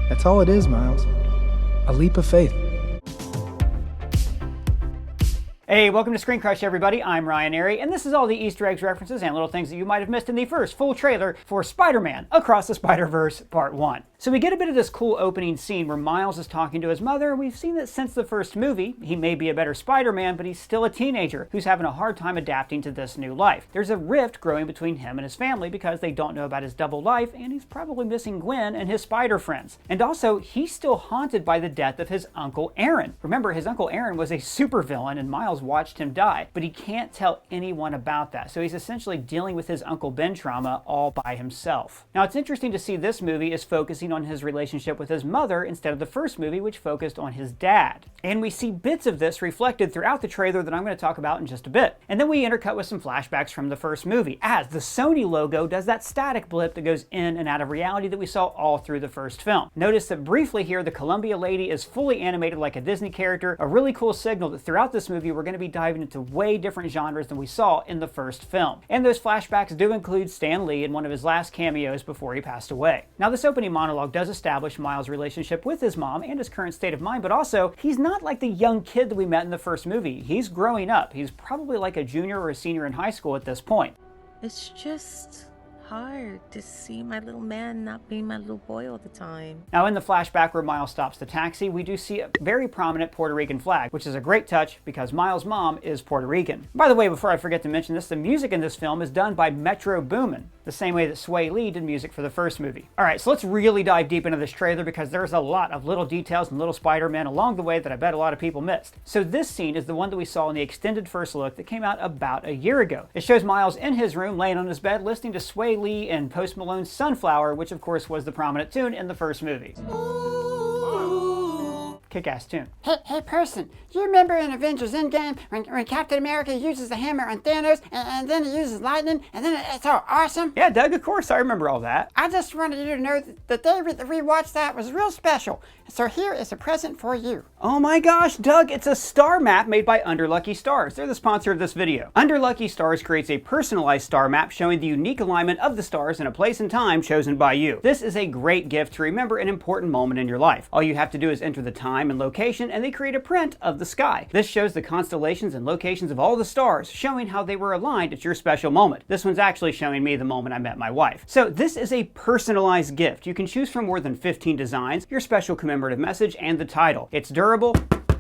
That's all it is, Miles. A leap of faith. Hey, welcome to ScreenCrush, everybody. I'm Ryan Airy, and this is all the Easter eggs, references, and little things that you might have missed in the first full trailer for Spider-Man Across the Spider-Verse Part 1. So we get a bit of this cool opening scene where Miles is talking to his mother. We've seen that since the first movie. He may be a better Spider-Man, but he's still a teenager who's having a hard time adapting to this new life. There's a rift growing between him and his family because they don't know about his double life, and he's probably missing Gwen and his spider friends. And also, he's still haunted by the death of his Uncle Aaron. Remember, his Uncle Aaron was a supervillain, and Miles watched him die, but he can't tell anyone about that. So he's essentially dealing with his Uncle Ben trauma all by himself. Now, it's interesting to see this movie is focusing on his relationship with his mother instead of the first movie, which focused on his dad. And we see bits of this reflected throughout the trailer that I'm going to talk about in just a bit. And then we intercut with some flashbacks from the first movie, as the Sony logo does that static blip that goes in and out of reality that we saw all through the first film. Notice that briefly here, the Columbia lady is fully animated like a Disney character, a really cool signal that throughout this movie we're going to be diving into way different genres than we saw in the first film. And those flashbacks do include Stan Lee in one of his last cameos before he passed away. Now, this opening monologue does establish Miles' relationship with his mom and his current state of mind, but also he's not like the young kid that we met in the first movie. He's growing up. He's probably like a junior or a senior in high school at this point. It's just hard to see my little man not being my little boy all the time. Now, in the flashback where Miles stops the taxi, we do see a very prominent Puerto Rican flag, which is a great touch because Miles' mom is Puerto Rican. By the way, before I forget to mention this, the music in this film is done by Metro Boomin, the same way that Sway Lee did music for the first movie. Alright, so let's really dive deep into this trailer because there's a lot of little details and little Spider-Man along the way that I bet a lot of people missed. So this scene is the one that we saw in the extended first look that came out about a year ago. It shows Miles in his room laying on his bed listening to Sway Lee and Post Malone's Sunflower, which of course was the prominent tune in the first movie. Kick-ass tune. Hey person, do you remember in Avengers Endgame when Captain America uses the hammer on Thanos and then he uses lightning and then it's all awesome? Yeah, Doug, of course, I remember all that. I just wanted you to know that the day that we watched that was real special. So here is a present for you. Oh my gosh, Doug, it's a star map made by Underlucky Stars. They're the sponsor of this video. Underlucky Stars creates a personalized star map showing the unique alignment of the stars in a place and time chosen by you. This is a great gift to remember an important moment in your life. All you have to do is enter the time and location, and they create a print of the sky. This shows the constellations and locations of all the stars, showing how they were aligned at your special moment. This one's actually showing me the moment I met my wife. So this is a personalized gift. You can choose from more than 15 designs, your special commemorative message, and the title. It's durable,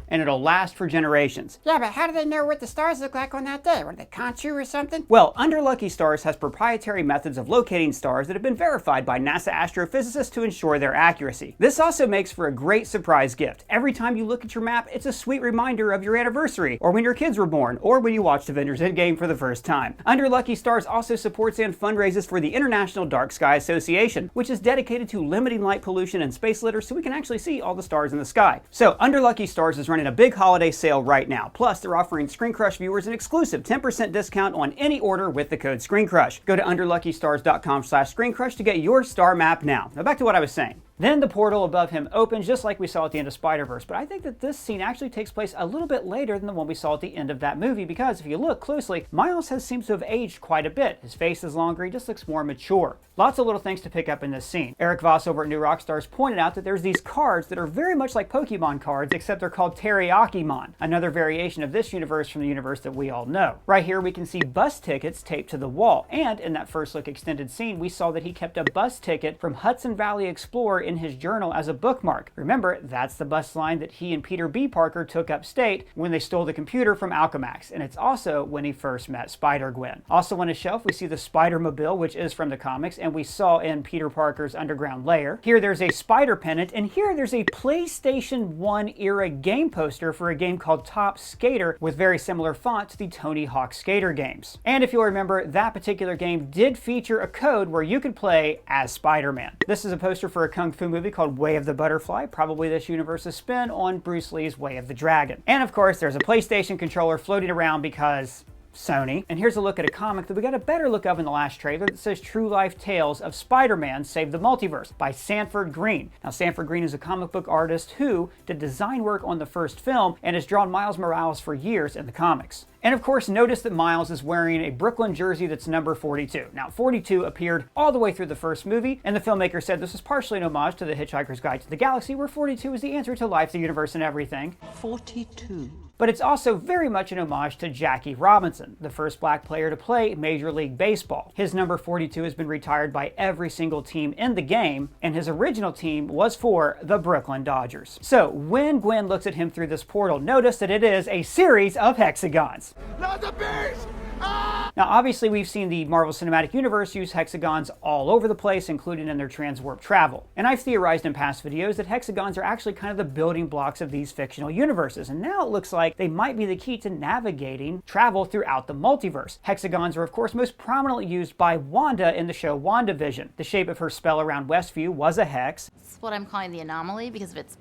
and it'll last for generations. Yeah, but how do they know what the stars look like on that day? Were they Conchu or something? Well, Underlucky Stars has proprietary methods of locating stars that have been verified by NASA astrophysicists to ensure their accuracy. This also makes for a great surprise gift. Every time you look at your map, it's a sweet reminder of your anniversary, or when your kids were born, or when you watched Avengers Endgame for the first time. Underlucky Stars also supports and fundraises for the International Dark Sky Association, which is dedicated to limiting light pollution and space litter so we can actually see all the stars in the sky. So Underlucky Stars is running a big holiday sale right now. Plus, they're offering ScreenCrush viewers an exclusive 10% discount on any order with the code ScreenCrush. Go to underluckystars.com/ScreenCrush to get your star map now. Now back to what I was saying. Then the portal above him opens just like we saw at the end of Spider-Verse, but I think that this scene actually takes place a little bit later than the one we saw at the end of that movie because if you look closely, Miles seems to have aged quite a bit. His face is longer, he just looks more mature. Lots of little things to pick up in this scene. Eric Voss over at New Rockstars pointed out that there's these cards that are very much like Pokemon cards, except they're called Teriyaki-mon, another variation of this universe from the universe that we all know. Right here we can see bus tickets taped to the wall, and in that first look extended scene, we saw that he kept a bus ticket from Hudson Valley Explorer in his journal as a bookmark. Remember, that's the bus line that he and Peter B. Parker took upstate when they stole the computer from Alchemax, and it's also when he first met Spider-Gwen. Also on his shelf, we see the Spider-Mobile, which is from the comics, and we saw in Peter Parker's underground lair. Here there's a spider pennant, and here there's a PlayStation 1 era game poster for a game called Top Skater with very similar font to the Tony Hawk Skater games. And if you'll remember, that particular game did feature a code where you could play as Spider-Man. This is a poster for a Kung Fu movie called Way of the Butterfly, probably this universe's spin on Bruce Lee's Way of the Dragon. And of course, there's a PlayStation controller floating around because Sony. And here's a look at a comic that we got a better look of in the last trailer that says True Life Tales of Spider-Man Save the Multiverse by Sanford Green. Now, Sanford Green is a comic book artist who did design work on the first film and has drawn Miles Morales for years in the comics. And of course, notice that Miles is wearing a Brooklyn jersey that's number 42. Now, 42 appeared all the way through the first movie, and the filmmaker said this was partially an homage to The Hitchhiker's Guide to the Galaxy, where 42 is the answer to life, the universe, and everything. 42. But it's also very much an homage to Jackie Robinson, the first black player to play Major League Baseball. His number 42 has been retired by every single team in the game, and his original team was for the Brooklyn Dodgers. So when Gwen looks at him through this portal, notice that it is a series of hexagons. Not the beast! Now, obviously, we've seen the Marvel Cinematic Universe use hexagons all over the place, including in their transwarp travel. And I've theorized in past videos that hexagons are actually kind of the building blocks of these fictional universes, and now it looks like they might be the key to navigating travel throughout the multiverse. Hexagons are, of course, most prominently used by Wanda in the show WandaVision. The shape of her spell around Westview was a hex. It's what I'm calling the anomaly because of its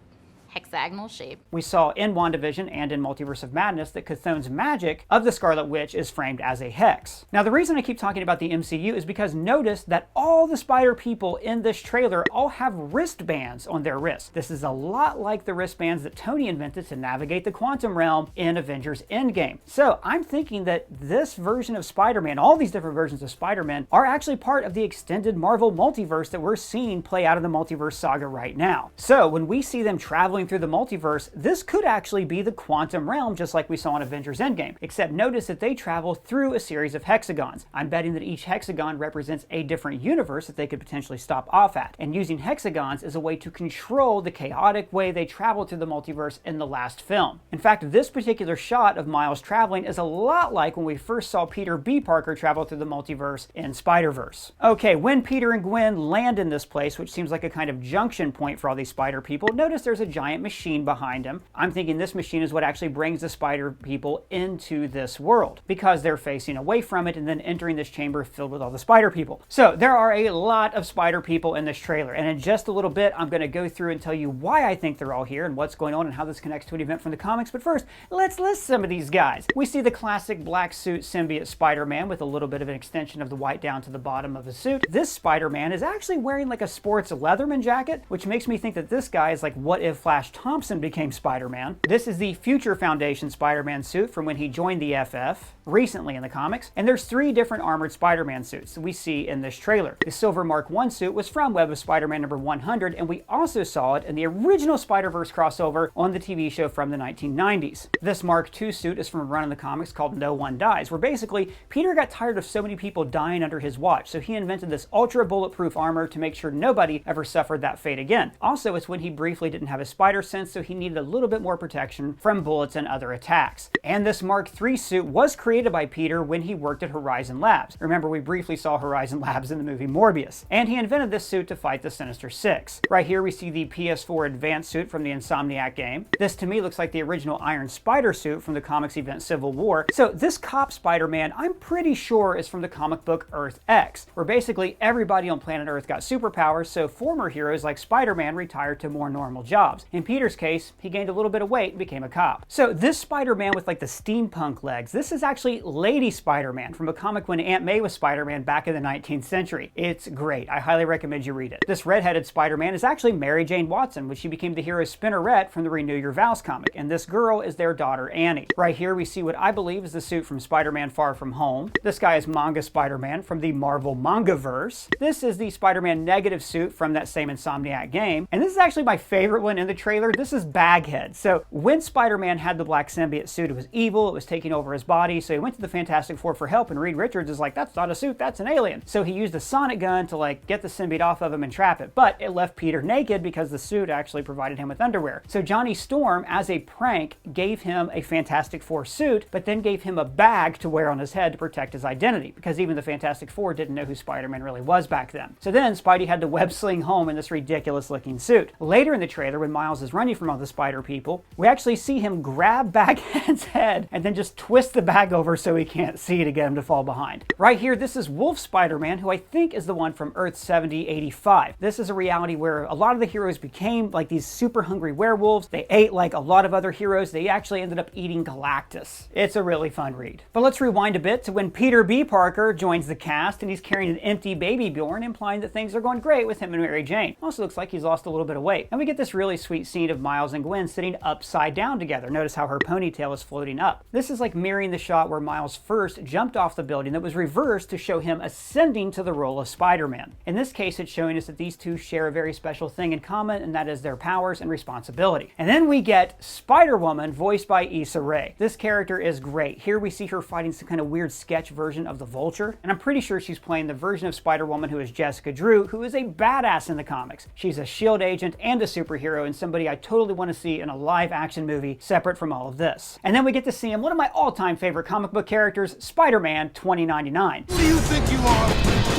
hexagonal shape. We saw in WandaVision and in Multiverse of Madness that Chthon's magic of the Scarlet Witch is framed as a hex. Now, the reason I keep talking about the MCU is because notice that all the Spider people in this trailer all have wristbands on their wrists. This is a lot like the wristbands that Tony invented to navigate the quantum realm in Avengers Endgame. So I'm thinking that this version of Spider-Man, all these different versions of Spider-Man, are actually part of the extended Marvel multiverse that we're seeing play out in the Multiverse saga right now. So when we see them traveling through the multiverse, this could actually be the quantum realm, just like we saw in Avengers Endgame, except notice that they travel through a series of hexagons. I'm betting that each hexagon represents a different universe that they could potentially stop off at, and using hexagons is a way to control the chaotic way they travel through the multiverse in the last film. In fact, this particular shot of Miles traveling is a lot like when we first saw Peter B. Parker travel through the multiverse in Spider-Verse. Okay, when Peter and Gwen land in this place, which seems like a kind of junction point for all these spider people, notice there's a giant machine behind him. I'm thinking this machine is what actually brings the spider people into this world, because they're facing away from it and then entering this chamber filled with all the spider people. So there are a lot of spider people in this trailer, and in just a little bit I'm going to go through and tell you why I think they're all here and what's going on and how this connects to an event from the comics. But first, let's list some of these guys. We see the classic black suit symbiote Spider-Man with a little bit of an extension of the white down to the bottom of the suit. This Spider-Man is actually wearing like a sports Leatherman jacket, which makes me think that this guy is like what if Flash Thompson became Spider-Man. This is the Future Foundation Spider-Man suit from when he joined the FF recently in the comics, and there's 3 different armored Spider-Man suits that we see in this trailer. The Silver Mark I suit was from Web of Spider-Man number 100, and we also saw it in the original Spider-Verse crossover on the TV show from the 1990s. This Mark II suit is from a run in the comics called No One Dies, where basically Peter got tired of so many people dying under his watch, so he invented this ultra bulletproof armor to make sure nobody ever suffered that fate again. Also, it's when he briefly didn't have his spider sense, so he needed a little bit more protection from bullets and other attacks. And this Mark III suit was created by Peter when he worked at Horizon Labs. Remember, we briefly saw Horizon Labs in the movie Morbius. And he invented this suit to fight the Sinister Six. Right here we see the PS4 Advanced suit from the Insomniac game. This to me looks like the original Iron Spider suit from the comics event Civil War. So this cop Spider-Man, I'm pretty sure is from the comic book Earth X, where basically everybody on planet Earth got superpowers, so former heroes like Spider-Man retired to more normal jobs. In Peter's case, he gained a little bit of weight and became a cop. So this Spider-Man with like the steampunk legs, this is actually Lady Spider-Man from a comic when Aunt May was Spider-Man back in the 19th century. It's great. I highly recommend you read it. This redheaded Spider-Man is actually Mary Jane Watson, when she became the hero Spinnerette from the Renew Your Vows comic, and this girl is their daughter Annie. Right here we see what I believe is the suit from Spider-Man Far From Home. This guy is Manga Spider-Man from the Marvel Mangaverse. This is the Spider-Man negative suit from that same Insomniac game, and this is actually my favorite one in the trailer. This is Baghead. So when Spider-Man had the black symbiote suit, it was evil, it was taking over his body, so he went to the Fantastic Four for help, and Reed Richards is like, that's not a suit, that's an alien. So he used a sonic gun to like get the symbiote off of him and trap it, but it left Peter naked because the suit actually provided him with underwear. So Johnny Storm, as a prank, gave him a Fantastic Four suit, but then gave him a bag to wear on his head to protect his identity, because even the Fantastic Four didn't know who Spider-Man really was back then. So then Spidey had to web sling home in this ridiculous looking suit. Later in the trailer, when Miles Miles is running from all the spider people, we actually see him grab Baghead's head and then just twist the bag over so he can't see to get him to fall behind. Right here, this is Wolf Spider-Man, who I think is the one from Earth 7085. This is a reality where a lot of the heroes became like these super hungry werewolves. They ate like a lot of other heroes. They actually ended up eating Galactus. It's a really fun read. But let's rewind a bit to when Peter B. Parker joins the cast and he's carrying an empty baby Bjorn, implying that things are going great with him and Mary Jane. Also looks like he's lost a little bit of weight. And we get this really sweet scene of Miles and Gwen sitting upside down together. Notice how her ponytail is floating up. This is like mirroring the shot where Miles first jumped off the building that was reversed to show him ascending to the role of Spider-Man. In this case, it's showing us that these two share a very special thing in common, and that is their powers and responsibility. And then we get Spider-Woman, voiced by Issa Rae. This character is great. Here we see her fighting some kind of weird sketch version of the Vulture, and I'm pretty sure she's playing the version of Spider-Woman who is Jessica Drew, who is a badass in the comics. She's a S.H.I.E.L.D. agent and a superhero, and somebody I totally want to see in a live action movie separate from all of this. And then we get to see him, one of my all-time favorite comic book characters, Spider-Man 2099. Who do you think you are?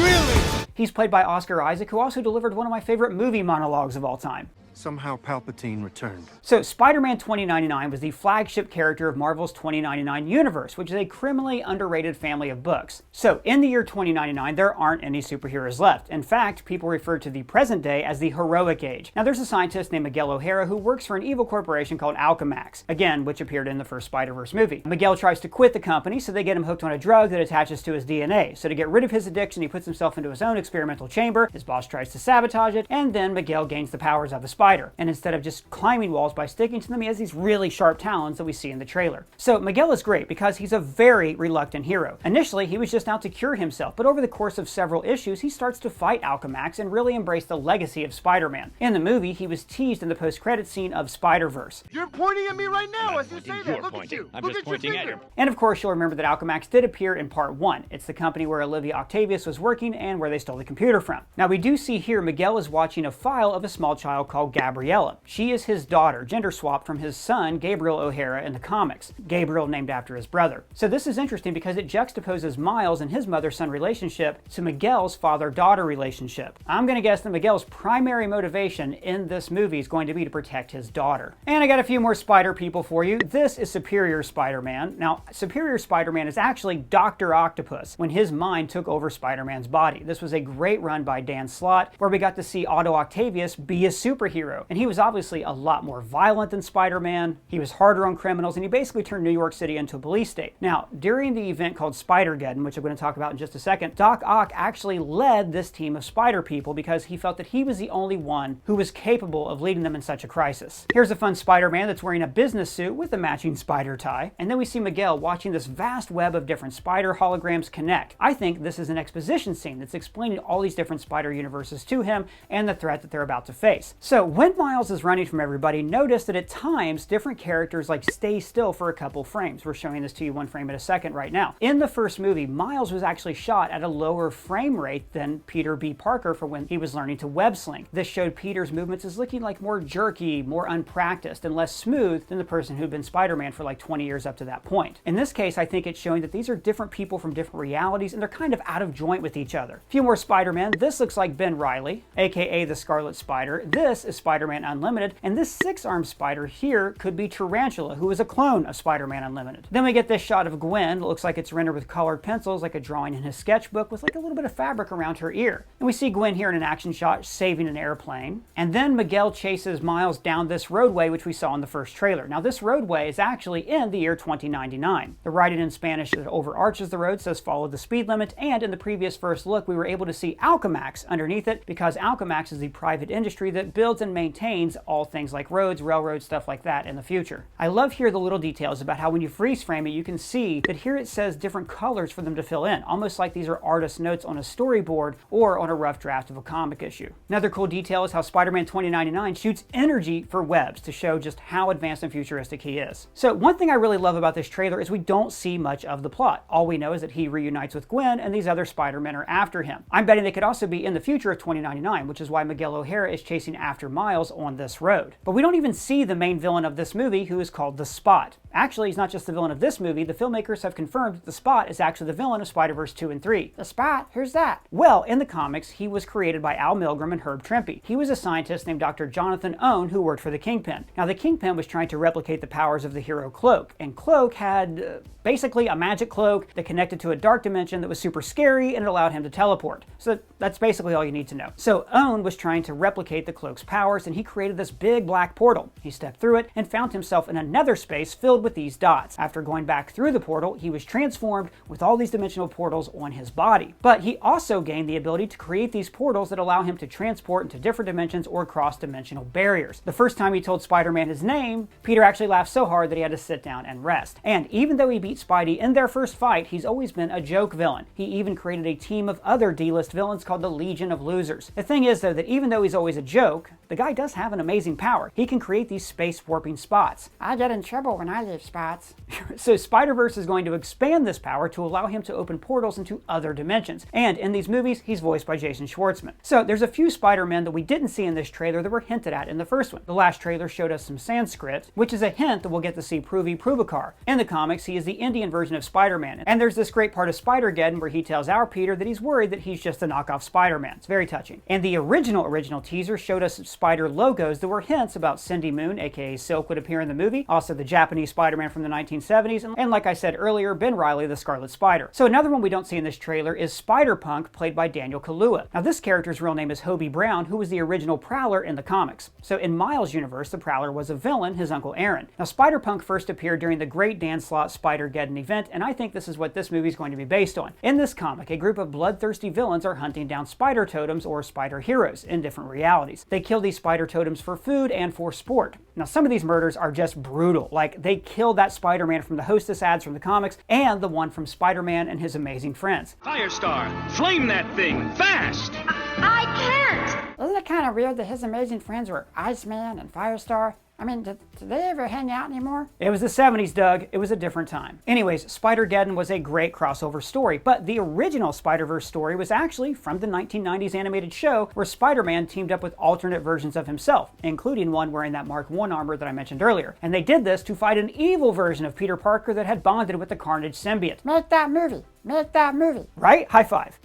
Really? He's played by Oscar Isaac, who also delivered one of my favorite movie monologues of all time. Somehow Palpatine returned. So Spider-Man 2099 was the flagship character of Marvel's 2099 universe, which is a criminally underrated family of books. So in the year 2099, there aren't any superheroes left. In fact, people refer to the present day as the heroic age. Now there's a scientist named Miguel O'Hara who works for an evil corporation called Alchemax, again, which appeared in the first Spider-Verse movie. Miguel tries to quit the company, so they get him hooked on a drug that attaches to his DNA. So to get rid of his addiction, he puts himself into his own experimental chamber. His boss tries to sabotage it, and then Miguel gains the powers of a spider. And instead of just climbing walls by sticking to them, he has these really sharp talons that we see in the trailer. So Miguel is great because he's a very reluctant hero. Initially, he was just out to cure himself, but over the course of several issues, he starts to fight Alchemax and really embrace the legacy of Spider-Man. In the movie, he was teased in the post-credit scene of Spider-Verse. You're pointing at me right now as you say that. Look at you. I'm Look just at your pointing at finger. you. And of course, you'll remember that Alchemax did appear in part 1. It's the company where Olivia Octavius was working and where they stole the computer from. Now we do see here Miguel is watching a file of a small child called Gabriella. She is his daughter, gender swapped from his son, Gabriel O'Hara, in the comics. Gabriel named after his brother. So this is interesting because it juxtaposes Miles and his mother-son relationship to Miguel's father-daughter relationship. I'm going to guess that Miguel's primary motivation in this movie is going to be to protect his daughter. And I got a few more spider people for you. This is Superior Spider-Man. Now, Superior Spider-Man is actually Dr. Octopus when his mind took over Spider-Man's body. This was a great run by Dan Slott where we got to see Otto Octavius be a superhero. And he was obviously a lot more violent than Spider-Man. He was harder on criminals, and he basically turned New York City into a police state. Now, during the event called Spider-Geddon, which I'm going to talk about in just a second, Doc Ock actually led this team of spider people because he felt that he was the only one who was capable of leading them in such a crisis. Here's a fun Spider-Man that's wearing a business suit with a matching spider tie, and then we see Miguel watching this vast web of different spider holograms connect. I think this is an exposition scene that's explaining all these different spider universes to him and the threat that they're about to face. So when Miles is running from everybody, notice that at times different characters like stay still for a couple frames. We're showing this to you one frame at a second right now. In the first movie, Miles was actually shot at a lower frame rate than Peter B. Parker for when he was learning to web sling. This showed Peter's movements as looking like more jerky, more unpracticed, and less smooth than the person who'd been Spider-Man for like 20 years up to that point. In this case, I think it's showing that these are different people from different realities and they're kind of out of joint with each other. A few more Spider-Man. This looks like Ben Reilly, aka the Scarlet Spider. This is Spider-Man Unlimited, and this six-armed spider here could be Tarantula, who is a clone of Spider-Man Unlimited. Then we get this shot of Gwen. It looks like it's rendered with colored pencils, like a drawing in his sketchbook, with like a little bit of fabric around her ear. And we see Gwen here in an action shot saving an airplane. And then Miguel chases Miles down this roadway, which we saw in the first trailer. Now this roadway is actually in the year 2099. The writing in Spanish that overarches the road says follow the speed limit, and in the previous first look we were able to see Alchemax underneath it because Alchemax is the private industry that builds and maintains all things like roads, railroads, stuff like that in the future. I love here the little details about how when you freeze frame it, you can see that here it says different colors for them to fill in, almost like these are artist notes on a storyboard or on a rough draft of a comic issue. Another cool detail is how Spider-Man 2099 shoots energy for webs to show just how advanced and futuristic he is. So one thing I really love about this trailer is we don't see much of the plot. All we know is that he reunites with Gwen and these other Spider-Men are after him. I'm betting they could also be in the future of 2099, which is why Miguel O'Hara is chasing after miles on this road. But we don't even see the main villain of this movie, who is called the Spot. Actually, he's not just the villain of this movie. The filmmakers have confirmed that the Spot is actually the villain of Spider-Verse 2 and 3. The Spot? Who's that? Well, in the comics, he was created by Al Milgrom and Herb Trimpe. He was a scientist named Dr. Jonathan Owen who worked for the Kingpin. Now, the Kingpin was trying to replicate the powers of the hero Cloak, and Cloak had basically a magic cloak that connected to a dark dimension that was super scary, and it allowed him to teleport. So that's basically all you need to know. So Owen was trying to replicate the Cloak's powers, and he created this big black portal. He stepped through it and found himself in another space filled with these dots. After going back through the portal, he was transformed with all these dimensional portals on his body. But he also gained the ability to create these portals that allow him to transport into different dimensions or cross dimensional barriers. The first time he told Spider-Man his name, Peter actually laughed so hard that he had to sit down and rest. And even though he beat Spidey in their first fight, he's always been a joke villain. He even created a team of other D-list villains called the Legion of Losers. The thing is, though, that even though he's always a joke, the guy does have an amazing power. He can create these space warping spots. I get in trouble when I leave spots. So Spider-Verse is going to expand this power to allow him to open portals into other dimensions. And in these movies, he's voiced by Jason Schwartzman. So there's a few Spider-Men that we didn't see in this trailer that were hinted at in the first one. The last trailer showed us some Sanskrit, which is a hint that we'll get to see Pruvi Prubakar. In the comics, he is the Indian version of Spider-Man. And there's this great part of Spider-Geddon where he tells our Peter that he's worried that he's just a knockoff Spider-Man. It's very touching. And the original teaser showed us Spider logos that were hints about Cindy Moon, aka Silk, would appear in the movie. Also the Japanese Spider-Man from the 1970s. And like I said earlier, Ben Reilly, the Scarlet Spider. So another one we don't see in this trailer is Spider-Punk, played by Daniel Kaluuya. Now this character's real name is Hobie Brown, who was the original Prowler in the comics. So in Miles' universe, the Prowler was a villain, his Uncle Aaron. Now Spider-Punk first appeared during the Great Dan Slott Spider-Geddon event, and I think this is what this movie is going to be based on. In this comic, a group of bloodthirsty villains are hunting down spider totems or spider heroes in different realities. They kill these spider totems for food and for sport. Now some of these murders are just brutal. Like they killed that Spider-Man from the Hostess ads from the comics and the one from Spider-Man and His Amazing Friends. Firestar, flame that thing, fast! I can't! Isn't it kind of weird that His Amazing Friends were Iceman and Firestar? I mean, did they ever hang out anymore? It was the 70s, Doug. It was a different time. Anyways, Spider-Geddon was a great crossover story, but the original Spider-Verse story was actually from the 1990s animated show where Spider-Man teamed up with alternate versions of himself, including one wearing that Mark I armor that I mentioned earlier. And they did this to fight an evil version of Peter Parker that had bonded with the Carnage symbiote. Make that movie. Make that movie. Right? High five.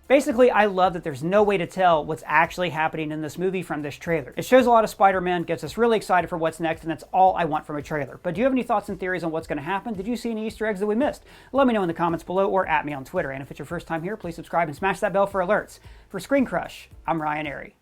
Basically, I love that there's no way to tell what's actually happening in this movie from this trailer. It shows a lot of Spider-Man, gets us really excited for what's next, and that's all I want from a trailer. But do you have any thoughts and theories on what's going to happen? Did you see any Easter eggs that we missed? Let me know in the comments below or at me on Twitter. And if it's your first time here, please subscribe and smash that bell for alerts. For ScreenCrush, I'm Ryan Airy.